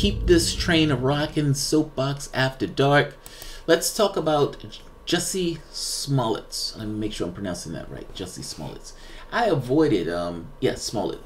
keep this train a rockin', soapbox after dark. Let's talk about Jussie Smollett. Let me make sure I'm pronouncing that right. Jussie Smollett. I avoided, Smollett.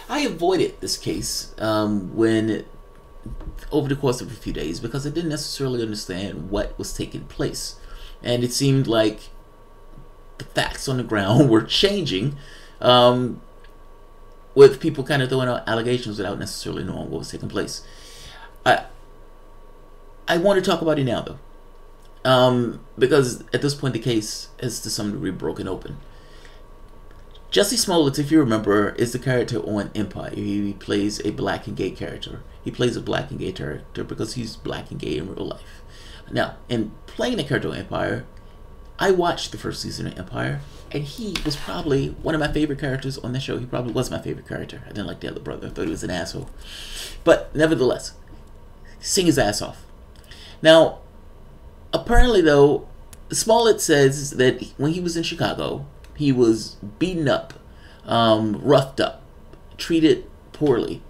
I avoided this case when over the course of a few days because I didn't necessarily understand what was taking place. And it seemed like the facts on the ground were changing with people kind of throwing out allegations without necessarily knowing what was taking place. I want to talk about it now, though, because at this point the case is to some degree broken open. Jussie Smollett, if you remember, is the character on Empire. He plays a black and gay character. He plays a black and gay character because he's black and gay in real life. Now, in playing the character on Empire, I watched the first season of Empire, and he was probably one of my favorite characters on the show. He probably was my favorite character. I didn't like the other brother. I thought he was an asshole. But nevertheless, sing his ass off. Now, apparently, though, Smollett says that when he was in Chicago, he was beaten up, roughed up, treated poorly,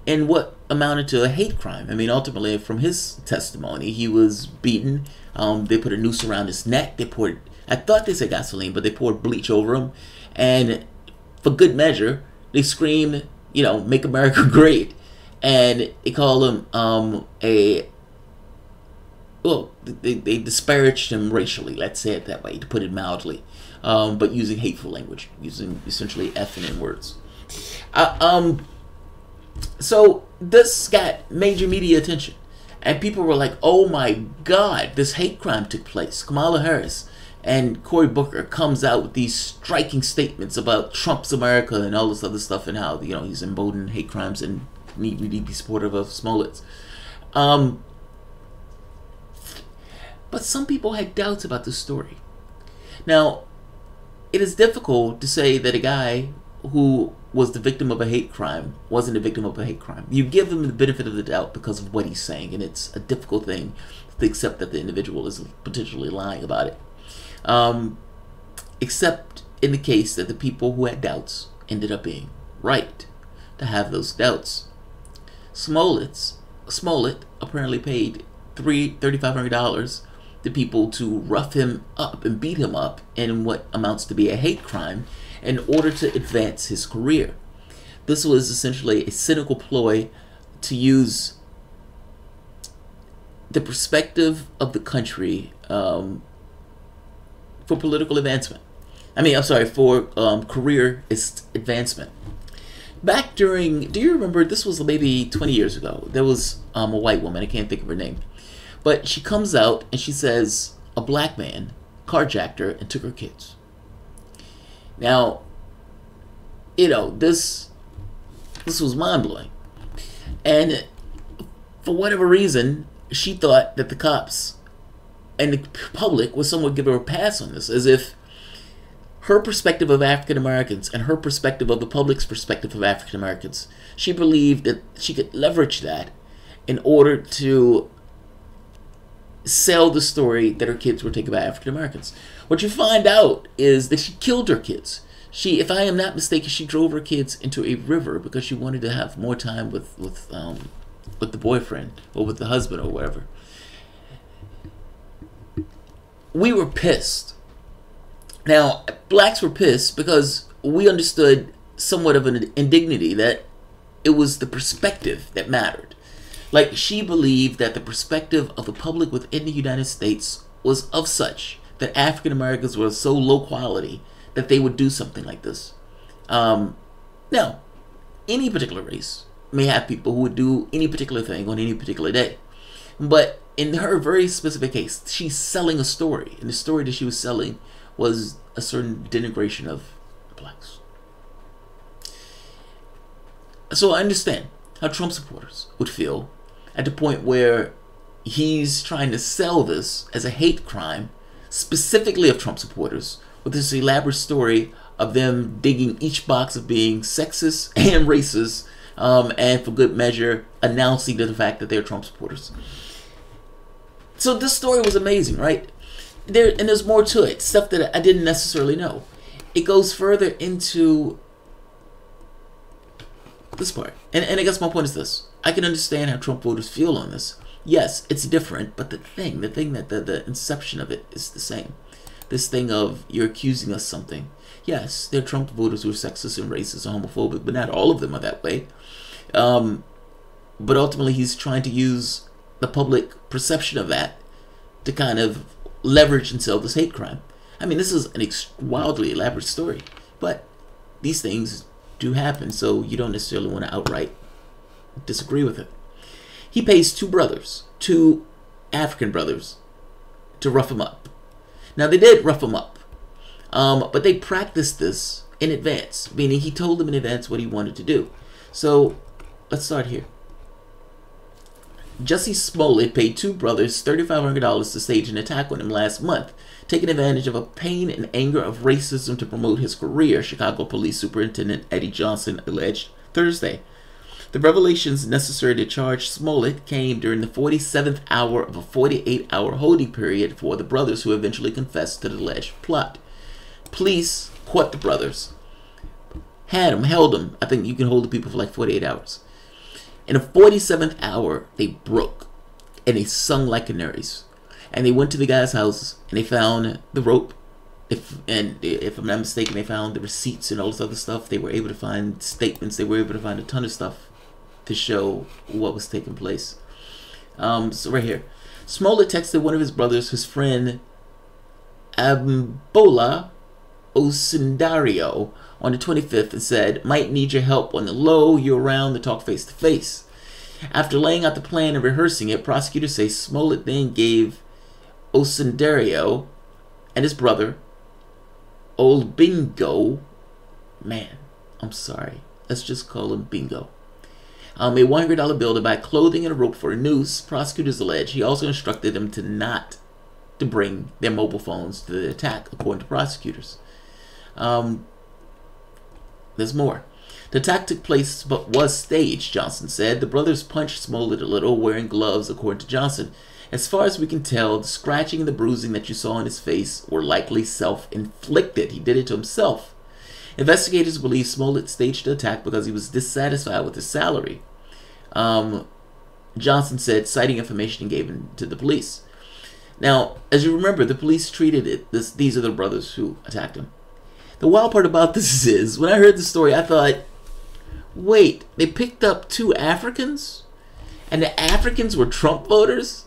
in what amounted to a hate crime. I mean, ultimately, from his testimony, he was beaten. They put a noose around his neck. They poured, I thought they said gasoline, but they poured bleach over him. And for good measure, they screamed, you know, "Make America Great." And they called him they disparaged him racially, let's say it that way, to put it mildly. But using hateful language, using essentially F and N words. So this got major media attention, and people were like, "Oh my God, this hate crime took place." Kamala Harris and Cory Booker comes out with these striking statements about Trump's America and all this other stuff, and how, you know, he's emboldened hate crimes and need to be supportive of Smollett's. But some people had doubts about this story. Now, it is difficult to say that a guy who was the victim of a hate crime wasn't a victim of a hate crime. You give him the benefit of the doubt because of what he's saying, and it's a difficult thing to accept that the individual is potentially lying about it. Except in the case that the people who had doubts ended up being right to have those doubts. Smollett apparently paid $3,500 to people to rough him up and beat him up in what amounts to be a hate crime in order to advance his career. This was essentially a cynical ploy to use the perspective of the country for political advancement. For career advancement. Back during, do you remember, this was maybe 20 years ago, there was a white woman, I can't think of her name, but she comes out and she says a black man carjacked her and took her kids. Now, you know, this was mind-blowing. And for whatever reason, she thought that the cops and the public would somewhat give her a pass on this, as if her perspective of African Americans and her perspective of the public's perspective of African Americans, she believed that she could leverage that in order to sell the story that her kids were taken by African Americans. What you find out is that she killed her kids. She, if I am not mistaken, she drove her kids into a river because she wanted to have more time with the boyfriend or with the husband or whatever. We were pissed. Now, blacks were pissed because we understood somewhat of an indignity that it was the perspective that mattered. Like, she believed that the perspective of the public within the United States was of such that African Americans were so low quality that they would do something like this. Now, any particular race may have people who would do any particular thing on any particular day. But in her very specific case, she's selling a story. And the story that she was selling was a certain denigration of blacks. So I understand how Trump supporters would feel at the point where he's trying to sell this as a hate crime, specifically of Trump supporters, with this elaborate story of them digging each box of being sexist and racist, and for good measure announcing the fact that they're Trump supporters. So this story was amazing, right? There's more to it, stuff that I didn't necessarily know. It goes further into this part. And I guess my point is this. I can understand how Trump voters feel on this. Yes, it's different, but the thing that the inception of it is the same. This thing of you're accusing us something. Yes, there are Trump voters who are sexist and racist and homophobic, but not all of them are that way. But ultimately, he's trying to use the public perception of that to kind of leverage and sell this hate crime. I mean, this is an wildly elaborate story, but these things do happen, so you don't necessarily want to outright disagree with it. He pays two African brothers, to rough him up. Now, they did rough him up, but they practiced this in advance, meaning he told them in advance what he wanted to do. So, let's start here. Jussie Smollett paid two brothers $3,500 to stage an attack on him last month, taking advantage of a pain and anger of racism to promote his career, Chicago Police Superintendent Eddie Johnson alleged Thursday. The revelations necessary to charge Smollett came during the 47th hour of a 48-hour holding period for the brothers, who eventually confessed to the alleged plot. Police caught the brothers, held them. I think you can hold the people for like 48 hours. In the 47th hour, they broke, and they sung like canaries. And they went to the guy's house, and they found the rope. If I'm not mistaken, they found the receipts and all this other stuff. They were able to find statements. They were able to find a ton of stuff to show what was taking place. So right here, Smollett texted one of his brothers, his friend Abimbola Osundario, on the 25th, and said, "Might need your help on the low. You're around to talk face to face." After laying out the plan and rehearsing it, prosecutors say Smollett then gave Osundario and his brother Old Bingo, let's just call him Bingo, a $100 bill to buy clothing and a rope for a noose. Prosecutors allege he also instructed them to bring their mobile phones to the attack, according to prosecutors. There's more. The attack took place but was staged, Johnson said. The brothers punched Smollett a little, wearing gloves, according to Johnson. As far as we can tell, the scratching and the bruising that you saw on his face were likely self-inflicted. He did it to himself. Investigators believe Smollett staged the attack because he was dissatisfied with his salary. Johnson said, citing information he gave to the police. Now, as you remember, the police treated it. These are the brothers who attacked him. The wild part about this is, when I heard the story, I thought, wait, they picked up two Africans? And the Africans were Trump voters?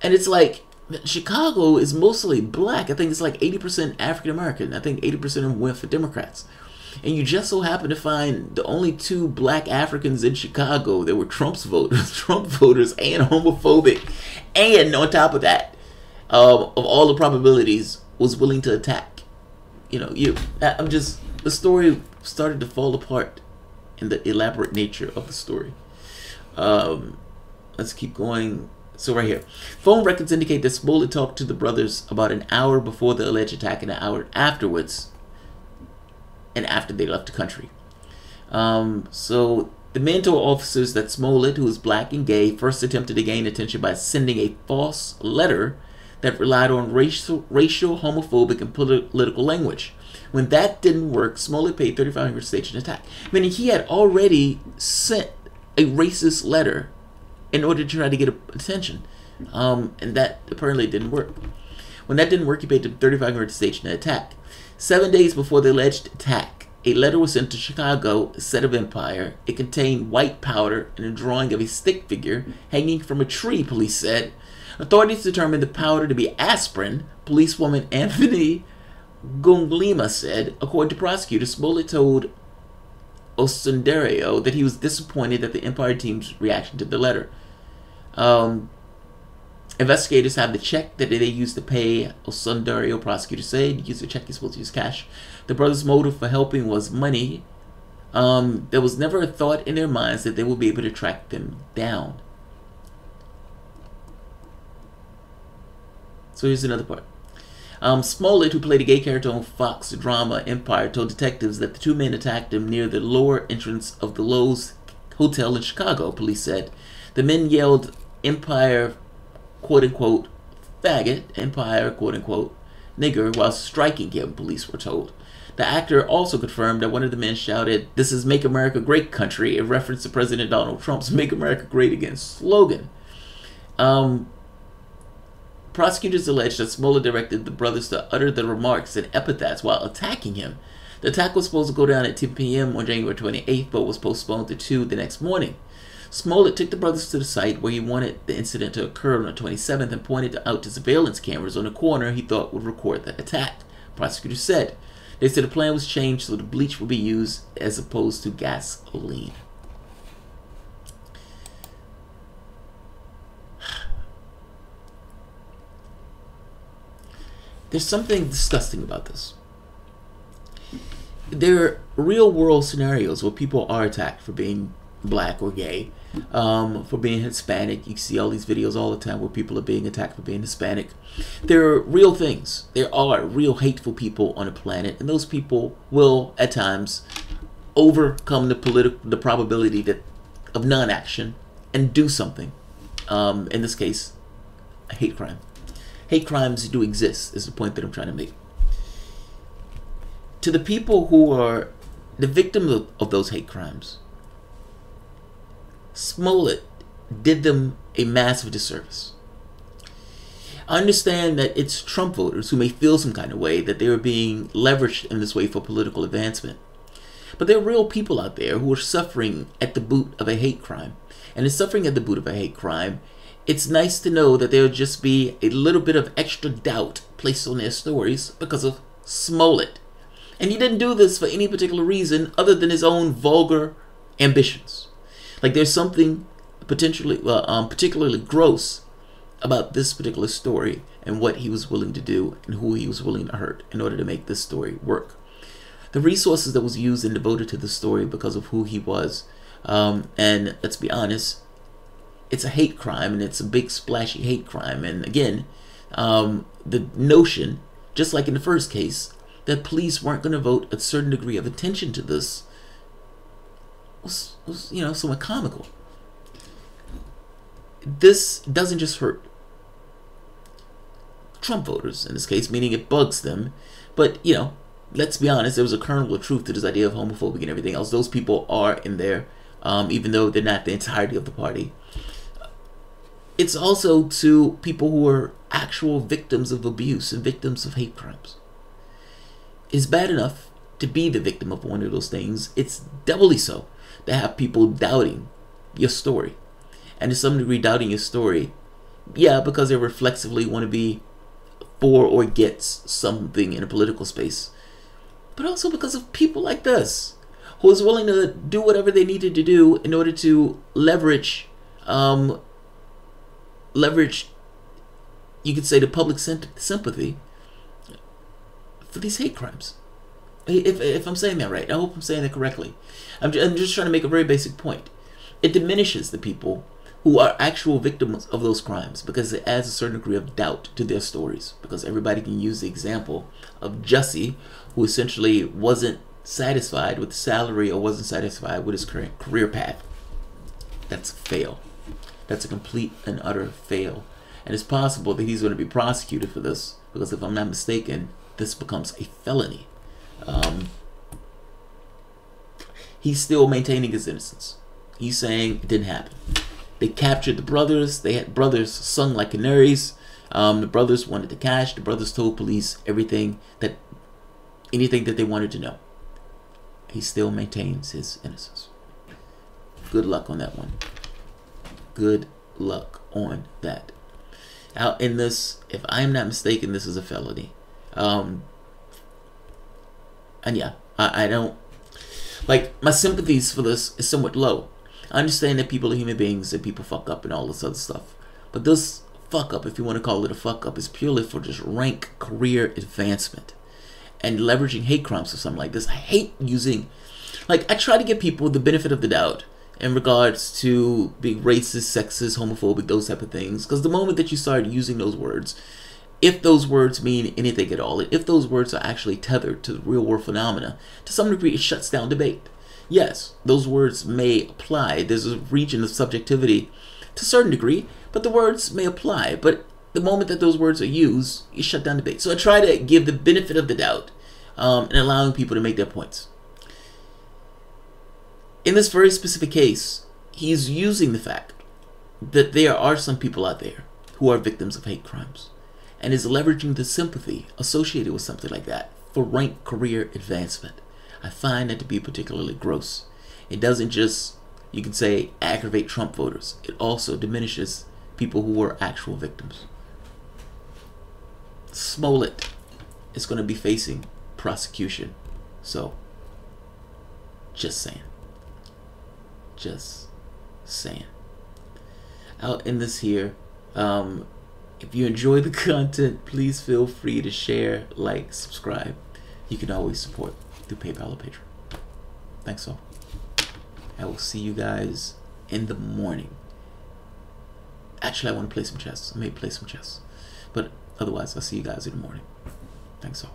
And it's like, Chicago is mostly black. I think it's like 80% African American. I think 80% of them went for Democrats. And you just so happen to find the only two black Africans in Chicago that were Trump voters and homophobic. And on top of that, of all the probabilities, was willing to attack. The story started to fall apart in the elaborate nature of the story. Let's keep going. So right here, phone records indicate that Smollett talked to the brothers about an hour before the alleged attack and an hour afterwards, and after they left the country. So the men told officers that Smollett, who is black and gay, first attempted to gain attention by sending a false letter that relied on racial, homophobic, and political language. When that didn't work, Smollett paid $3,500 to stage an attack. Meaning he had already sent a racist letter in order to try to get attention. And that apparently didn't work. When that didn't work, he paid him $3,500 to stage an attack. 7 days before the alleged attack, a letter was sent to Chicago, set of Empire. It contained white powder and a drawing of a stick figure hanging from a tree, police said. Authorities determined the powder to be aspirin, policewoman Anthony Gunglima said. According to prosecutors, Smollett told Osundario that he was disappointed at the Empire team's reaction to the letter. Investigators have the check that they used to pay Osundario. Prosecutors say you use the check, you're supposed to use cash. The brothers' motive for helping was money. There was never a thought in their minds that they would be able to track them down. So here's another part. Smollett, who played a gay character on Fox drama Empire, told detectives that the two men attacked him near the lower entrance of the Lowe's Hotel in Chicago, police said. The men yelled, "Empire, quote-unquote, faggot," Empire, quote-unquote, nigger while striking him, police were told. The actor also confirmed that one of the men shouted, "This is Make America Great Country," in reference to President Donald Trump's Make America Great Again slogan. Prosecutors alleged that Smollett directed the brothers to utter the remarks and epithets while attacking him. The attack was supposed to go down at 10 p.m. on January 28th, but was postponed to 2 the next morning. Smollett took the brothers to the site where he wanted the incident to occur on the 27th and pointed out to surveillance cameras on the corner he thought would record the attack. Prosecutors said. They said the plan was changed so the bleach would be used as opposed to gasoline. There's something disgusting about this. There are real world scenarios where people are attacked for being black or gay, for being Hispanic. You see all these videos all the time where people are being attacked for being Hispanic. There are real things. There are real hateful people on the planet, and those people will at times overcome the probability of non-action and do something. In this case, a hate crime. Hate crimes do exist, is the point that I'm trying to make. To the people who are the victims of those hate crimes, Smollett did them a massive disservice. I understand that it's Trump voters who may feel some kind of way that they are being leveraged in this way for political advancement. But there are real people out there who are suffering at the boot of a hate crime. And in suffering at the boot of a hate crime, it's nice to know that there will just be a little bit of extra doubt placed on their stories because of Smollett. And he didn't do this for any particular reason other than his own vulgar ambitions. Like there's something particularly gross about this particular story and what he was willing to do and who he was willing to hurt in order to make this story work. The resources that was used and devoted to the story because of who he was, and let's be honest, it's a hate crime, and it's a big splashy hate crime. And again, the notion, just like in the first case, that police weren't going to devote a certain degree of attention to this was somewhat comical. This doesn't just hurt Trump voters in this case, meaning it bugs them, but let's be honest, there was a kernel of truth to this idea of homophobia and everything else. Those people are in there, even though they're not the entirety of the party. It's also to people who are actual victims of abuse and victims of hate crimes. It's bad enough to be the victim of one of those things. It's doubly so to have people doubting your story. And to some degree doubting your story, because they reflexively want to be for or against something in a political space. But also because of people like this, who is willing to do whatever they needed to do in order to leverage, you could say, the public sympathy for these hate crimes. If I'm saying that right, I hope I'm saying that correctly. I'm just trying to make a very basic point. It diminishes the people who are actual victims of those crimes because it adds a certain degree of doubt to their stories, because everybody can use the example of Jussie, who essentially wasn't satisfied with the salary or wasn't satisfied with his current career path. That's a fail. That's a complete and utter fail. And it's possible that he's going to be prosecuted for this, because if I'm not mistaken, this becomes a felony. He's still maintaining his innocence. He's saying it didn't happen. They captured the brothers. They had brothers sung like canaries. The brothers wanted the cash. The brothers told police anything that they wanted to know. He still maintains his innocence. Good luck on that one. Good luck on that. Out in this, if I am not mistaken, this is a felony. And yeah, I don't like, my sympathies for this is somewhat low. I understand that people are human beings and people fuck up and all this other stuff, but this fuck up, if you want to call it a fuck up, is purely for just rank career advancement and leveraging hate crimes for something like this. I hate using, I try to give people the benefit of the doubt in regards to being racist, sexist, homophobic, those type of things, because the moment that you start using those words, if those words mean anything at all, if those words are actually tethered to the real world phenomena, to some degree it shuts down debate. Yes, those words may apply. There's a region of subjectivity to a certain degree, but the words may apply. But the moment that those words are used, you shut down debate. So I try to give the benefit of the doubt and allowing people to make their points. In this very specific case, he's using the fact that there are some people out there who are victims of hate crimes and is leveraging the sympathy associated with something like that for rank career advancement. I find that to be particularly gross. It doesn't just, you can say, aggravate Trump voters. It also diminishes people who were actual victims. Smollett is going to be facing prosecution. So, just saying. Just saying. I'll end this here. If you enjoy the content, please feel free to share, like, subscribe. You can always support through PayPal or Patreon. Thanks all. I will see you guys in the morning. Actually, I want to play some chess. I may play some chess. But otherwise, I'll see you guys in the morning. Thanks all.